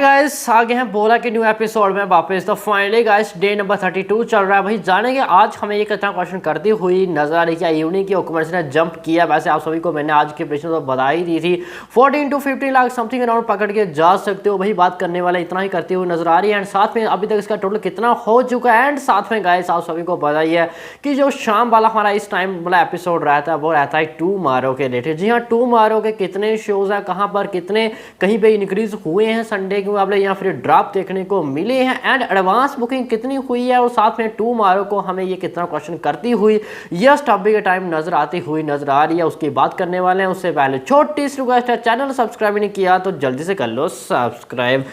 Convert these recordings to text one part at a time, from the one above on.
Guys आगे हैं बोला कि न्यू एपिसोड में वापस। तो फाइनली गाइस डे नंबर 32 चल रहा है। भाई जानेंगे आज हमें ये कितना क्वेश्चन करती हुई नजर आ रही है। इवनिंग की ऑक्यूपेंसी ने जंप किया। वैसे आप सभी को मैंने आज की प्रश्न तो बता ही दी थी। 14 to 15 लाख समथिंग अराउंड पकड़ के जा सकते हो। भाई बात करने वाला इतना ही करती हुई नजर आ रही है। एंड साथ में अभी तक इसका टोटल कितना हो चुका है। एंड साथ में गाइस आप सभी को पता ही है कि जो शाम वाला हमारा इस टाइम वाला एपिसोड रहता है वो रहता है टुमारो के रिलेटेड। जी हाँ, टुमारो के कितने शोज हैं, कहाँ पर कितने कहीं पे इंक्रीज हुए हैं संडे के मुकाबले या फिर ड्रॉप देखने को मिले हैं, एंड एडवांस बुकिंग कितनी हुई है, और साथ में टुमारो को हमें ये कितना क्वेश्चन करती हुई यस टॉपिक के टाइम नजर आती हुई नजर आ रही है, उसकी बात करने वाले हैं। उससे पहले छोटी सी रिक्वेस्ट है, चैनल सब्सक्राइब नहीं किया तो जल्दी से कर लो सब्सक्राइब।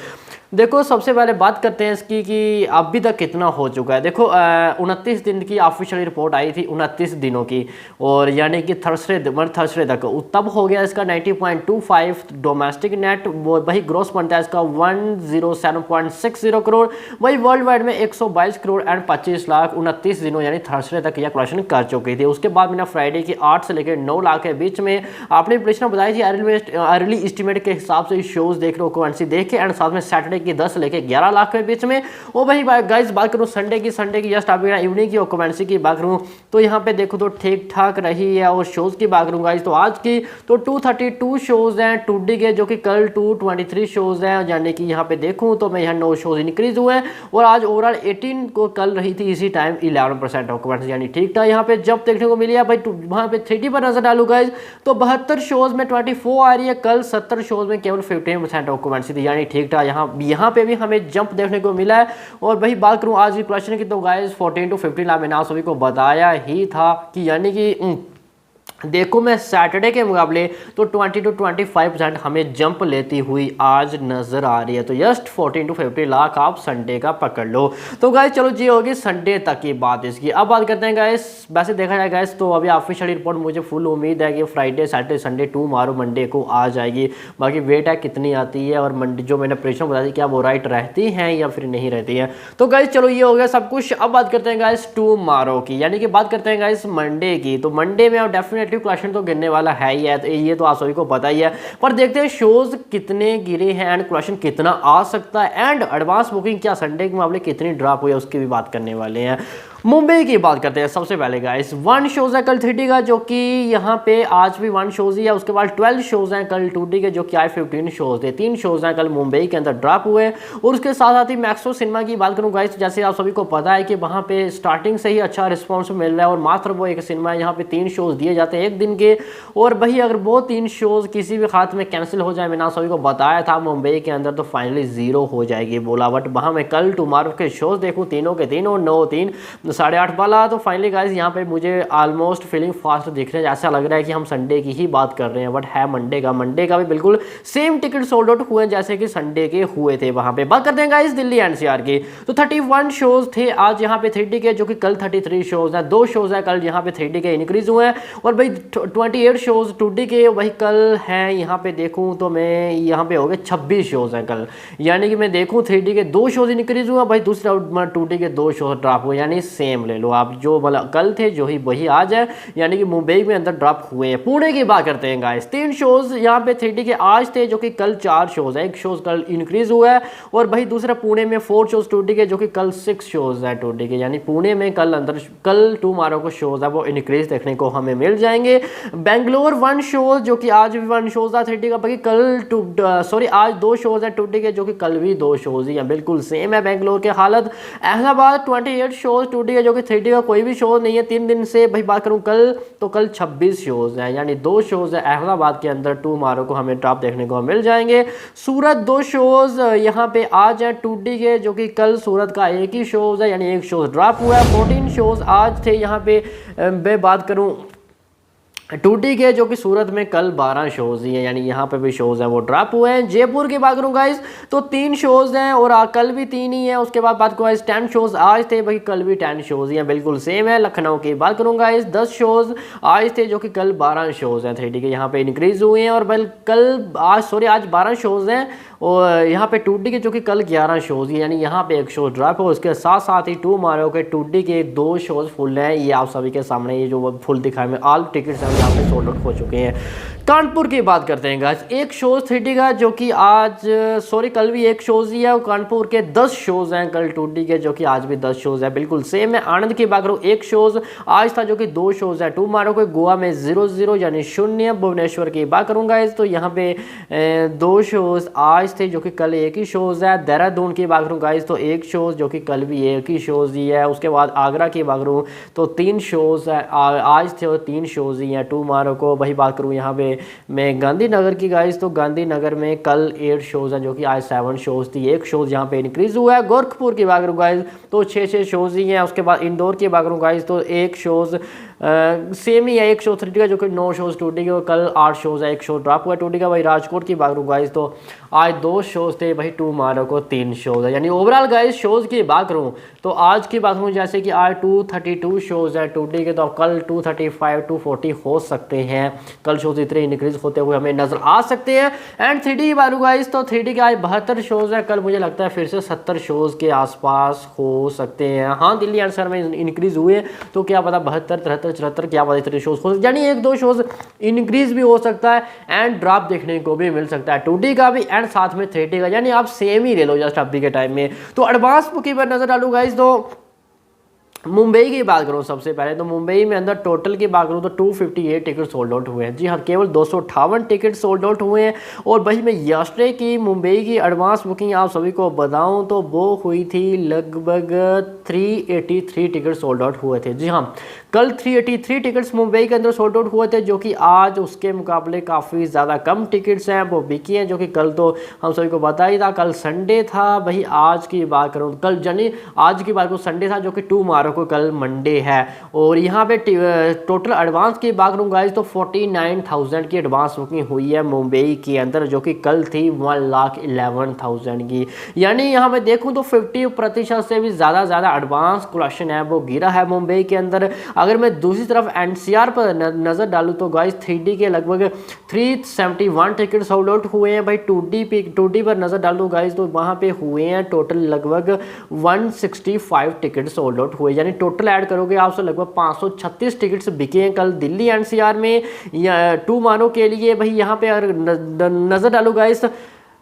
देखो सबसे पहले बात करते हैं इसकी कि अभी तक कितना हो चुका है। देखो 29 दिन की ऑफिशियल रिपोर्ट आई थी, 29 दिनों की, और यानी कि थर्सडे तक तब हो गया इसका 90.25 डोमेस्टिक नेट। वही ग्रोस बनता है इसका 107.60 करोड़। वही वर्ल्ड वाइड में 122 करोड़ एंड 25 लाख 29 दिनों यानी थर्सडे तक यह कलेक्शन कर चुकी थी। उसके बाद मैंने फ्राइडे की 8 से लेकर 9 लाख के बीच में आपने प्रेडिक्शन बताई थी अर्ली एस्टिमेट के हिसाब से शोज देख लो, ऑक्यूपेंसी देख के, एंड साथ में सैटरडे की 10 लेके 11 लाख के बीच में। और वही गाइस बात करूं संडे की जस्ट अभी इवनिंग की ऑक्यूपेंसी की बात करूं तो यहां पे देखो तो ठीक ठाक रही है। और शोज की बात करूं गाइस तो आज की तो 232 शोज हैं टूडी के, जो कि कल 223 शोज हैं, यानी कि यहां पे देखूं तो मैं यहां 9 शोज इंक्रीज हुए हैं। और आज ओवरऑल 18 को कल रही थी इसी टाइम 11% ऑक्यूपेंसी, यानी ठीक था। यहां पे जब देखने को मिली है भाई वहां पे 3D पर नजर डालू गाइस तो 72 शोज में 24 आ रही है, कल 70 शोज में केवल 15% ऑक्यूपेंसी थी, यानी ठीक था। यहाँ पे भी हमें जंप देखने को मिला है। और वही बात करूं आज की क्वेश्चन की तो गाइस 14 to 15 लाख मैंने आप सभी को बताया ही था कि यानी कि देखो मैं सैटरडे के मुकाबले तो 20 to 25% हमें जंप लेती हुई आज नजर आ रही है। तो जस्ट 14 to 15 लाख आप संडे का पकड़ लो। तो गाइस चलो जी होगी संडे तक की बात इसकी। अब बात करते हैं गाइस, वैसे देखा जाए गाइस तो अभी ऑफिशियल रिपोर्ट मुझे फुल उम्मीद है कि Friday Saturday Sunday tomorrow Monday को आ जाएगी। बाकी वेट है कितनी आती है, और मंडे जो मैंने प्रेडिक्शन बताई थी क्या वो राइट रहती हैं या फिर नहीं रहती है। तो गाइस चलो ये हो गया सब कुछ। अब बात करते हैं गाइस टुमारो की, यानी कि बात करते हैं गाइस मंडे की। तो मंडे में डेफिनेटली क्वेश्चन तो गिरने वाला है ही है, तो ये तो आप सभी को पता ही है। पर देखते हैं शोज कितने गिरे हैं एंड क्वेश्चन कितना आ सकता है, एंड एडवांस बुकिंग क्या संडे के मामले कितनी ड्रॉप हुई है उसकी भी बात करने वाले हैं। मुंबई की बात करते हैं सबसे पहले गाइस। 1 शोज है कल 3D का, जो कि यहाँ पे आज भी 1 शोज ही है। उसके बाद 12 शोज हैं कल 2D के, जो कि आज 15 शोज थे। 3 शोज हैं कल मुंबई के अंदर ड्रॉप हुए। और उसके साथ साथ ही मैक्सो सिनेमा की बात करूँ गाइस, जैसे आप सभी को पता है कि वहाँ पे स्टार्टिंग से ही अच्छा रिस्पॉन्स मिल रहा है, और मात्र वो एक सिनेमा है यहाँ पे 3 शोज दिए जाते हैं एक दिन के। और वही अगर वो 3 शोज किसी भी खात में कैंसिल हो जाए, मैंने आप सभी को बताया था मुंबई के अंदर तो फाइनली 0 हो जाएगी बोला। बट वहाँ मैं कल टुमारो के शोज देखूँ तीनों के तीनों 9, 3, 8.5 वाला, तो फाइनली गाइस यहाँ पे मुझे ऑलमोस्ट फीलिंग फास्ट दिख रहे हैं। ऐसा लग रहा है कि हम संडे की ही बात कर रहे हैं, बट है मंडे का भी बिल्कुल सेम टिकट सोल्ड आउट हुए जैसे कि संडे के हुए थे। वहां पे बात करते हैं गाइस दिल्ली एनसीआर की, तो 31 शोज थे आज यहाँ पे 3D के, जो कि कल 33 शोज हैं। 2 शोज है कल यहाँ पे 3D के इंक्रीज हुए हैं। और भाई 28 शोज 2D के वही कल हैं। यहाँ पे देखूँ तो मैं यहाँ पे हो गए 26 शोज हैं कल, यानी कि मैं देखूँ 3D के 2 शोज इंक्रीज हुआ, भाई दूसरा 2D के 2 शोज ड्रॉप हुए, यानी सेम ले लो आप, जो मतलब कल थे जो ही वही आज है, यानी कि मुंबई में अंदर ड्रॉप हुए हैं। पुणे की बात करते हैं गाइस, 3 शोज यहाँ पे 3D के आज थे, जो कि कल 4 शोज है। 1 शोज कल इंक्रीज हुआ है। और वही दूसरा पुणे में 4 शोज 2D के, जो कि कल 6 शोज है 2D के, यानी पुणे में कल टुमारो को शोज है वो इंक्रीज देखने को हमें मिल जाएंगे। बेंगलोर 1 शोज, जो कि आज भी 1 शोज था 3D का, बाकी कल आज 2 शोज है 2D के, जो कि कल भी 2 शोज ही है, बिल्कुल सेम है बेंगलोर के हालत। अहमदाबाद 28 शोज 2D के, जो कि 3D का कोई भी शो नहीं है 3 दिन से। भाई बात करूं कल तो कल 26 शोज हैं, यानी 2 शोज है अहमदाबाद के अंदर टुमारो को हमें टॉप देखने को मिल जाएंगे। सूरत 2 शोज यहाँ पे आज हैं 2D के, जो कि कल सूरत का एक ही शोज है, यानी 1 शोज ड्रॉप हुआ है। 14 शोज आज थे यहाँ पे। मैं बात करूं 2D के, जो कि सूरत में कल 12 शोज ही हैं, यानी यहाँ पे भी शोज हैं वो ड्रॉप हुए हैं। जयपुर की बात करूँ गाइस तो 3 शोज हैं, और कल भी 3 ही है। उसके बाद बात करूँ गाइस 10 शोज आज थे, भाई कल भी 10 शोज ही हैं, बिल्कुल सेम है। लखनऊ की बात करूँ गाइस 10 शोज आज थे, जो कि कल 12 शोज हैं 3D के, यहाँ पे इंक्रीज हुए हैं। और आज 12 शोज हैं, और यहाँ पे 2D के, जो कि कल 11 शोज ही, यानी यहाँ पे 1 शो ड्रॉप है। उसके साथ साथ ही टुमारो के 2D के 2 शोज फुल हैं, ये आप सभी के सामने ये जो फुल दिखाए में ऑल टिकट्स हैं यहाँ पे सोल्ड आउट हो चुके हैं। कानपुर की बात करते हैं गाइस। एक शोज 3D का जो कि आज कल भी एक शोज ही है, और कानपुर के 10 शोज हैं कल 2D के, जो कि आज भी 10 शोज है, बिल्कुल सेम है। आनंद की बात करूँ, एक शोज आज था जो कि 2 शोज है टुमारो को। गोवा में 0-0 यानी 0। भुवनेश्वर की बात करूँ गाइस तो यहाँ पे 2 शोज आज थे जो कि कल एक ही शोज है। देहरादून की बात करूँ गाइस तो एक शोज जो कि कल भी एक ही शोज ही है। उसके बाद आगरा की बात करूँ तो 3 शोज है आज थे, और 3 शोज ही हैं टुमारो को। वही बात करूँ यहाँ पे मैं गांधीनगर की गाइस तो गांधीनगर में कल 8 शोज हैं जो कि आज 7 शोज थी, एक शोज यहाँ पे इंक्रीज हुआ है। गोरखपुर की बात करूँ गाइस तो 6 शोज ही हैं। उसके बाद इंदौर की बात करूँ गाइस तो एक शोज सेम ही है, एक शो 3D का जो कि 9 शोज 2D के, कल 8 शोज है, एक शो ड्रॉप हुआ 2D का। वही राजकोट की बात करूँ गाइस तो आज 2 शोज थे, वही टुमारो को 3 शोज है। यानी ओवरऑल गाइस शोज की बात करूँ तो आज की बात करूँ जैसे कि आज 232 शोज है 2D के, तो कल 235 240 हो सकते हैं। कल शोज इतने इंक्रीज होते हुए हमें नजर आ सकते हैं। एंड 3D की बात गाइस तो 3D के आज 72 शोज है, कल मुझे लगता है फिर से 70 शोज के आसपास हो सकते हैं। हाँ, दिल्ली आंसर में इंक्रीज हुए तो क्या पता 72 73 74 क्या पता इतने शोज हो, यानी 1-2 शोज इंक्रीज भी हो सकता है एंड ड्रॉप देखने को भी मिल सकता है 2D का भी एंड साथ में 3D का। यानी आप सेम ही ले लो जस्ट अभी के टाइम में। तो एडवांस बुकिंग पर नजर डालू गाइस तो मुंबई की बात करूँ सबसे पहले तो मुंबई में अंदर टोटल की बात करूँ तो 258 टिकट सोल्ड आउट हुए हैं। जी हाँ, केवल 258 टिकट सोल्ड आउट हुए हैं। और वही मैं यस्टरडे की मुंबई की एडवांस बुकिंग आप सभी को बताऊँ तो वो हुई थी लगभग 383 टिकट सोल्ड आउट हुए थे। जी हाँ, कल 383 टिकट्स मुंबई के अंदर सोल्ड आउट हुए थे, जो कि आज उसके मुकाबले काफ़ी ज़्यादा कम टिकट्स हैं वो बिकी हैं, जो कि कल तो हम सभी को पता ही था कल संडे था। वही आज की बात करूँ कल यानी आज की बात करूँ संडे था, जो कि टुमारो को कल मंडे है। और यहाँ पे टोटल एडवांस की बात करूँ गाइस तो 49,000 की एडवांस बुकिंग हुई है मुंबई के अंदर, जो कि कल थी 1,11,000 की। यानी यहाँ पे देखूँ तो 50% से भी ज़्यादा एडवांस कलेक्शन है वो गिरा है मुंबई के अंदर। अगर मैं दूसरी तरफ एनसीआर पर नज़र डालूँ तो गाइस 3D के लगभग 371 टिकट सोल्ड आउट हुए हैं। भाई 2D पर नज़र डालूँ गाइस तो वहाँ पे हुए हैं टोटल लगभग 165 टिकट सोल्ड आउट हुए, यानी टोटल ऐड करोगे आपसे लगभग 536 टिकट्स बिके हैं कल दिल्ली एनसीआर में या टुमारो के लिए। भाई यहाँ पे अगर नज़र डालूँ गाइस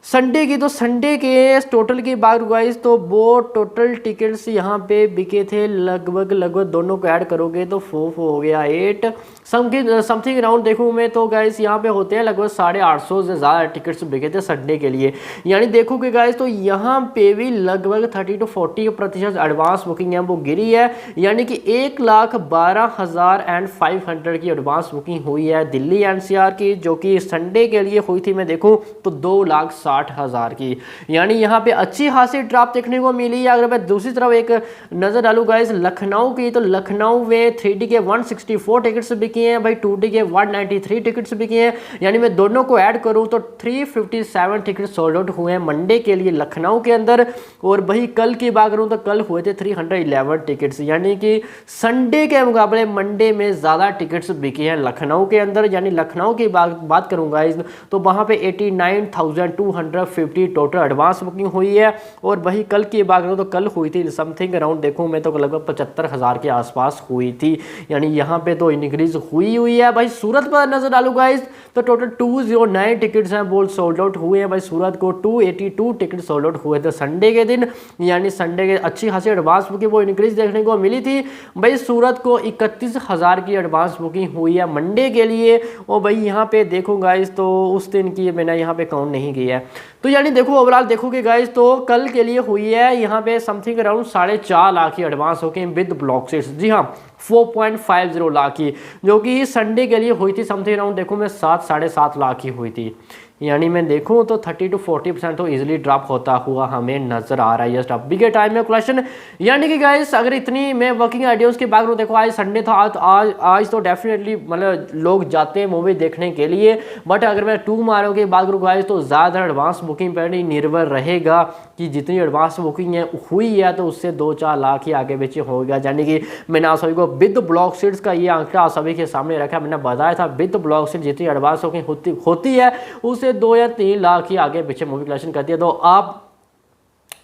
संडे की तो संडे के टोटल की बात गाइस तो वो टोटल टिकट्स यहाँ पे बिके थे लगभग दोनों को ऐड करोगे तो 4 हो गया 8 समथिंग राउंड देखूँ मैं तो गाइस यहाँ पे होते हैं लगभग 850 से ज़्यादा टिकट्स बिके थे संडे के लिए। यानी देखोगे गाइस तो यहाँ पे भी लगभग 30 to 40% एडवांस बुकिंग है वो गिरी है, यानी कि 1,12,500 की एडवांस बुकिंग हुई है दिल्ली एनसीआर की, जो कि संडे के लिए हुई थी मैं देखूँ तो 2,60,000 की। यानी यहाँ पे अच्छी खासी ड्रॉप देखने को मिली है। अगर मैं दूसरी तरफ एक नज़र डालूँ गाइस लखनऊ की तो लखनऊ में 3D के 164 टिकट्स बिके हैं, भाई 2D के 193 टिकट्स बिके हैं। यानी मैं दोनों को ऐड करूँ तो 357 टिकट सोल्ड आउट हुए हैं मंडे के लिए लखनऊ के अंदर। और वही कल की बात करूँ तो कल हुए थे 311 टिकट्स, यानी कि संडे के मुकाबले मंडे में ज़्यादा टिकट्स बिके हैं लखनऊ के अंदर। यानी लखनऊ की बात करूँ गाइस तो वहाँ पे 89,250 टोटल एडवांस बुकिंग हुई है। और वही कल की बात करूँ तो कल हुई थी समथिंग अराउंड देखूँ मैं तो लगभग 75,000 के आसपास हुई थी। यानी यहाँ पे तो इंक्रीज हुई है। भाई सूरत पर नजर डालू गाइस तो टोटल 209 टिकट्स हैं वो सोल्ड आउट हुए हैं। भाई सूरत को 282 टिकट सोल्ड आउट हुए थे संडे के दिन, यानी संडे के अच्छी खासी एडवांस बुकिंग वो इंक्रीज देखने को मिली थी। भाई सूरत को 31,000 की एडवांस बुकिंग हुई है मंडे के लिए। और भाई यहाँ पे देखो गाइस तो उस दिन की मैंने यहाँ पे काउंट नहीं किया है। तो यानी देखो ओवरऑल देखोगे गाइस तो कल के लिए हुई है यहाँ पे समथिंग अराउंड 4.5 लाख की एडवांस होके विद ब्लॉक सीट्स। जी हाँ, 4.50 लाख की, जो कि संडे के लिए हुई थी समथिंग अराउंड देखो मैं 7-7.5 लाख की हुई थी। यानी मैं देखूं तो 30 to 40% तो इजीली ड्रॉप होता हुआ हमें नजर आ रहा है जस्ट अभी के टाइम में क्वेश्चन। यानी कि गाइस अगर इतनी मैं वर्किंग आइडियाज़ की बात करूँ, देखो आज संडे था, आज तो डेफिनेटली मतलब लोग जाते हैं मूवी देखने के लिए। बट अगर मैं टुमारो की बात करूँ गाइस तो ज़्यादा एडवांस बुकिंग पर ही निर्भर रहेगा कि जितनी एडवांस बुकिंग है हुई है तो उससे 2-4 लाख ही आगे पीछे होगा। यानी कि मैंने आप सभी को विद ब्लॉक सीट्स का ये आंकड़ा आप सभी के सामने रखा, मैंने बताया था विद ब्लॉक सीट जितनी एडवांस बुकिंग होती है उससे 2 या 3 लाख ही आगे पीछे मूवी कलेक्शन करती है। तो आप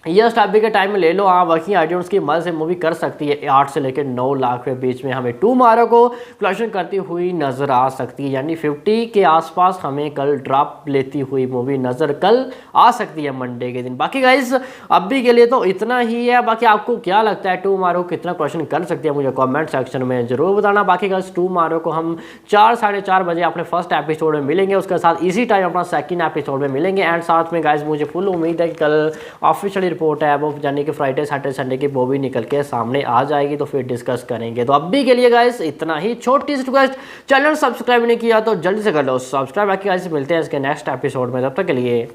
यस अभी के टाइम में ले लो, हाँ वर्किंग आइडियंस की मदद से मूवी कर सकती है 8 से लेकर 9 लाख के बीच में हमें टुमारो को कलेक्शन करती हुई नजर आ सकती है, यानी 50 के आसपास हमें कल ड्रॉप लेती हुई मूवी नजर कल आ सकती है मंडे के दिन। बाकी गाइस अभी के लिए तो इतना ही है, बाकी आपको क्या लगता है टुमारो कितना क्वेश्चन कर सकती है मुझे कॉमेंट सेक्शन में जरूर बताना। बाकी गाइस टुमारो को हम 4 साढ़े 4 बजे अपने फर्स्ट एपिसोड में मिलेंगे, उसके साथ इसी टाइम अपना सेकंड एपिसोड में मिलेंगे। एंड साथ में गाइस मुझे फुल उम्मीद है कि कल ऑफिशियल रिपोर्ट है वो यानी कि फ्राइडे सैटरडे संडे की वो भी निकल के सामने आ जाएगी, तो फिर डिस्कस करेंगे। तो अभी के लिए गाइस इतना ही, छोटी सी रिक्वेस्ट, चैनल सब्सक्राइब नहीं किया तो जल्दी से कर लो सब्सक्राइब। बाकी गाइस मिलते हैं इसके नेक्स्ट एपिसोड में, तब तक के लिए